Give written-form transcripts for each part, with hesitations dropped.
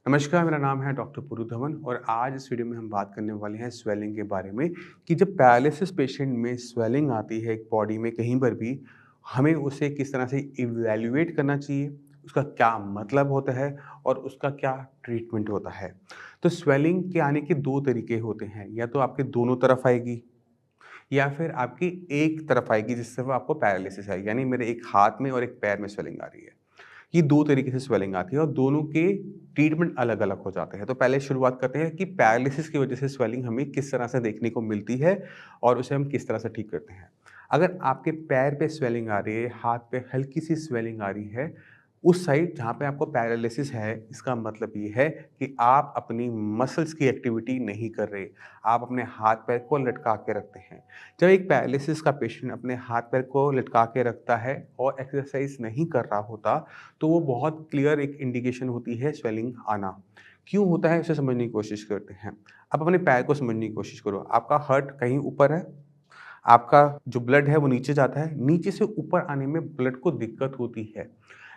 नमस्कार, मेरा नाम है डॉक्टर पुरु धवन और आज इस वीडियो में हम बात करने वाले हैं स्वेलिंग के बारे में कि जब पैरालिसिस पेशेंट में स्वेलिंग आती है बॉडी में कहीं पर भी, हमें उसे किस तरह से इवैल्यूएट करना चाहिए, उसका क्या मतलब होता है और उसका क्या ट्रीटमेंट होता है। तो स्वेलिंग के आने के 2 तरीके होते हैं, या तो आपके दोनों तरफ आएगी या फिर आपकी एक तरफ आएगी जिससे वो आपको पैरालिसिस आएगी। यानी मेरे एक हाथ में और एक पैर में स्वेलिंग आ रही है। ये 2 तरीके से स्वेलिंग आती है और दोनों के ट्रीटमेंट अलग-अलग हो जाते हैं। तो पहले शुरुआत करते हैं कि पैरालिसिस की वजह से स्वेलिंग हमें किस तरह से देखने को मिलती है और उसे हम किस तरह से ठीक करते हैं। अगर आपके पैर पे स्वेलिंग आ रही है, हाथ पे हल्की-सी स्वेलिंग आ रही है, उस साइड जहाँ पे आपको पैरालिसिस है, इसका मतलब ये है कि आप अपनी मसल्स की एक्टिविटी नहीं कर रहे। आप अपने हाथ-पैर को लटका के रखते हैं। जब एक पैरालिसिस का पेशेंट अपने हाथ-पैर को लटका के रखता है और एक्सरसाइज नहीं कर रहा होता, तो वो बहुत क्लियर एक इंडिकेशन होती है स्वेलिंग आना। क्यों होता है उसे समझने की कोशिश करते हैं। आप अपने पैर को समझने की कोशिश करो। आपका हार्ट कहीं ऊपर है, आपका जो ब्लड है वो नीचे जाता है, नीचे से ऊपर आने में ब्लड को दिक्कत होती है।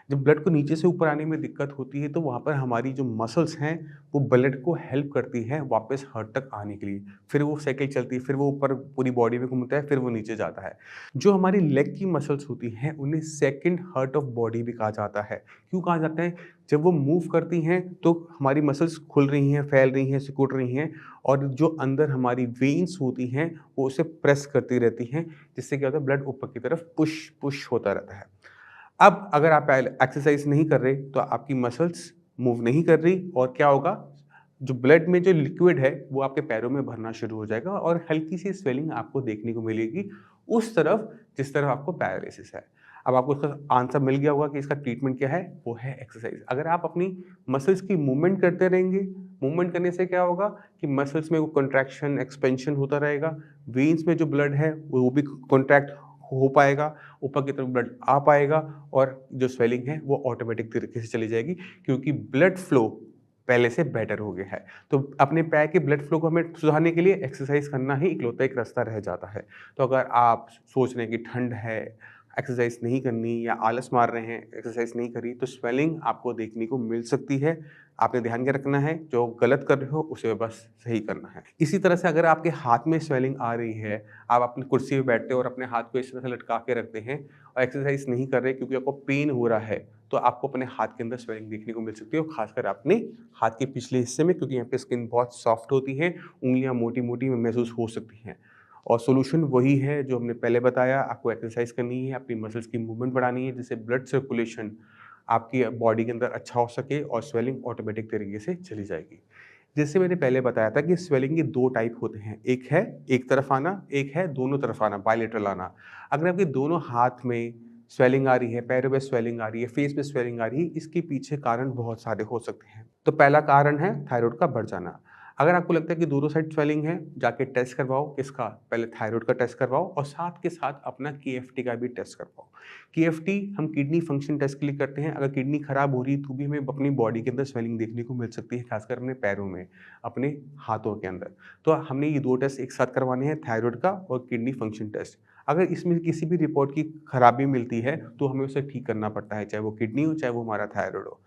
जब ब्लड को नीचे से ऊपर आने में दिक्कत होती है तो वहाँ पर हमारी जो मसल्स हैं वो ब्लड को हेल्प करती हैं वापस हार्ट तक आने के लिए। फिर वो साइकिल चलती है, फिर वो ऊपर पूरी बॉडी में घूमता है, फिर वो नीचे जाता है। जो हमारी लेग की मसल्स होती हैं उन्हें सेकंड हार्ट ऑफ बॉडी भी कहा जाता है। क्यों कहा जाता है? जब वो मूव करती हैं तो हमारी मसल्स खुल रही हैं, फैल रही हैं, सिकुड़ रही हैं और जो अंदर हमारी वेन्स होती हैं वो उसे प्रेस करती रहती हैं, जिससे क्या होता है ब्लड ऊपर की तरफ पुश पुश होता रहता है। अब अगर आप एक्सरसाइज नहीं कर रहे तो आपकी मसल्स मूव नहीं कर रही और क्या होगा, जो ब्लड में जो लिक्विड है वो आपके पैरों में भरना शुरू हो जाएगा और हल्की सी स्वेलिंग आपको देखने को मिलेगी उस तरफ जिस तरफ आपको पैरालिसिस है। अब आपको इसका आंसर मिल गया होगा कि इसका ट्रीटमेंट क्या है, वो है एक्सरसाइज। अगर आप अपनी मसल्स की मूवमेंट करते रहेंगे, मूवमेंट करने से क्या होगा कि मसल्स में वो कंट्रैक्शन एक्सपेंशन होता रहेगा, वेन्स में जो ब्लड है वो भी कॉन्ट्रैक्ट हो पाएगा, ऊपर की तरफ ब्लड आ पाएगा और जो स्वेलिंग है वो ऑटोमेटिक तरीके से चली जाएगी, क्योंकि ब्लड फ्लो पहले से बेटर हो गया है। तो अपने पैर के ब्लड फ्लो को हमें सुधारने के लिए एक्सरसाइज करना ही इकलौता एक रास्ता रह जाता है। तो अगर आप सोच रहे हैं कि ठंड है, एक्सरसाइज नहीं करनी या आलस मार रहे हैं, एक्सरसाइज नहीं करी, तो स्वेलिंग आपको देखने को मिल सकती है। आपने ध्यान क्या रखना है, जो गलत कर रहे हो उसे बस सही करना है। इसी तरह से अगर आपके हाथ में स्वेलिंग आ रही है, आप अपनी कुर्सी पे बैठते हो और अपने हाथ को इस तरह से लटका के रखते हैं और एक्सरसाइज नहीं कर रहे क्योंकि आपको पेन हो रहा है, तो आपको अपने हाथ के अंदर स्वेलिंग देखने को मिल सकती है और खासकर अपने हाथ के पिछले हिस्से में, क्योंकि यहाँ पे स्किन बहुत सॉफ्ट होती है, उँगलियाँ मोटी-मोटी महसूस हो सकती हैं। और सॉल्यूशन वही है जो हमने पहले बताया, आपको एक्सरसाइज करनी है, अपनी मसल्स की मूवमेंट बढ़ानी है जिससे ब्लड सर्कुलेशन आपकी बॉडी के अंदर अच्छा हो सके और स्वेलिंग ऑटोमेटिक तरीके से चली जाएगी। जैसे मैंने पहले बताया था कि स्वेलिंग के 2 टाइप होते हैं, एक है एक तरफ आना, एक है दोनों तरफ आना, बायलैटरल आना। अगर आपके दोनों हाथ में स्वेलिंग आ रही है, पैरों में स्वेलिंग आ रही है, फेस पे स्वेलिंग आ रही है, इसके पीछे कारण बहुत सारे हो सकते हैं। तो पहला कारण है थायरॉइड का बढ़ जाना। अगर आपको लगता है कि दोनों साइड स्वेलिंग है, जाके टेस्ट करवाओ। किसका? पहले थायरॉइड का टेस्ट करवाओ और साथ के साथ अपना केएफटी का भी टेस्ट करवाओ। केएफटी हम किडनी फंक्शन टेस्ट के लिए करते हैं। अगर किडनी खराब हो रही है तो भी हमें अपनी बॉडी के अंदर स्वेलिंग देखने को मिल सकती है, खासकर अपने पैरों में, अपने हाथों के अंदर। तो हमने ये 2 टेस्ट एक साथ करवाने हैं, थायरॉइड का और किडनी फंक्शन टेस्ट। अगर इसमें किसी भी रिपोर्ट की खराबी मिलती है तो हमें उसे ठीक करना पड़ता है, चाहे वो किडनी हो, चाहे वो हमारा थायरॉइड हो।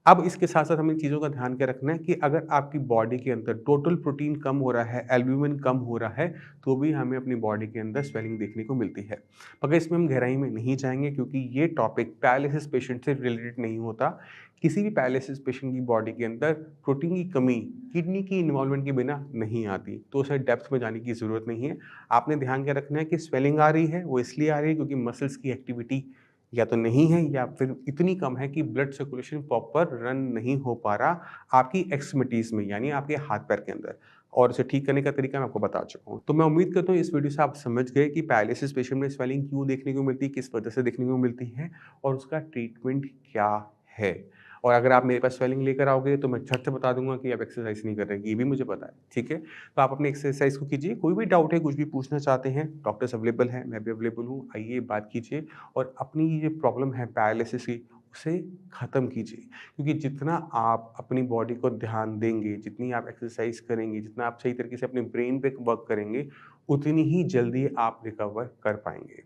अब इसके साथ-साथ हमें इन चीज़ों का ध्यान क्या रखना है कि अगर आपकी बॉडी के अंदर टोटल प्रोटीन कम हो रहा है, एल्ब्यूमिन कम हो रहा है, तो भी हमें अपनी बॉडी के अंदर स्वेलिंग देखने को मिलती है। मगर इसमें हम गहराई में नहीं जाएँगे क्योंकि ये टॉपिक पैरालिसिस पेशेंट से रिलेटेड नहीं होता। किसी भी पैरालिसिस पेशेंट की बॉडी के अंदर प्रोटीन की कमी किडनी की इन्वॉल्वमेंट के बिना नहीं आती, तो उसे डेप्थ में जाने की ज़रूरत नहीं है। आपने ध्यान क्या रखना है कि स्वेलिंग आ रही है, वो इसलिए आ रही है क्योंकि मसल्स की एक्टिविटी या तो नहीं है या फिर इतनी कम है कि ब्लड सर्कुलेशन प्रॉपर रन नहीं हो पा रहा आपकी एक्सट्रिमिटीज़ में, यानी आपके हाथ-पैर के अंदर। और इसे ठीक करने का तरीका मैं आपको बता चुका हूँ। तो मैं उम्मीद करता हूँ इस वीडियो से आप समझ गए कि पैरालिसिस पेशेंट में स्वेलिंग क्यों देखने को मिलती है, किस वजह से देखने को मिलती है और उसका ट्रीटमेंट क्या है। और अगर आप मेरे पास स्वेलिंग लेकर आओगे तो मैं झट से बता दूँगा कि आप एक्सरसाइज़ नहीं कर रहे हैं, ये भी मुझे पता है, ठीक है? तो आप अपनी एक्सरसाइज़ को कीजिए, कोई भी डाउट है, कुछ भी पूछना चाहते हैं, डॉक्टर्स अवेलेबल हैं, मैं भी अवेलेबल हूँ, आइए बात कीजिए और अपनी ये जो प्रॉब्लम है पैरालिसिस की, उसे ख़त्म कीजिए। क्योंकि जितना आप अपनी बॉडी को ध्यान देंगे, जितनी आप एक्सरसाइज़ करेंगे, जितना आप सही तरीके से अपने ब्रेन पे वर्क करेंगे, उतनी ही जल्दी आप रिकवर कर पाएँगे।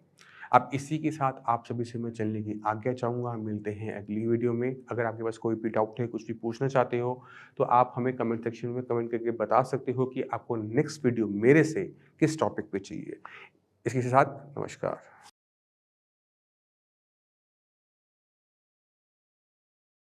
अब इसी के साथ आप सभी से मैं चलने की आज्ञा चाहूँगा। मिलते हैं अगली वीडियो में। अगर आपके पास कोई भी डाउट है, कुछ भी पूछना चाहते हो, तो आप हमें कमेंट सेक्शन में कमेंट करके बता सकते हो कि आपको नेक्स्ट वीडियो मेरे से किस टॉपिक पे चाहिए। इसी के साथ नमस्कार।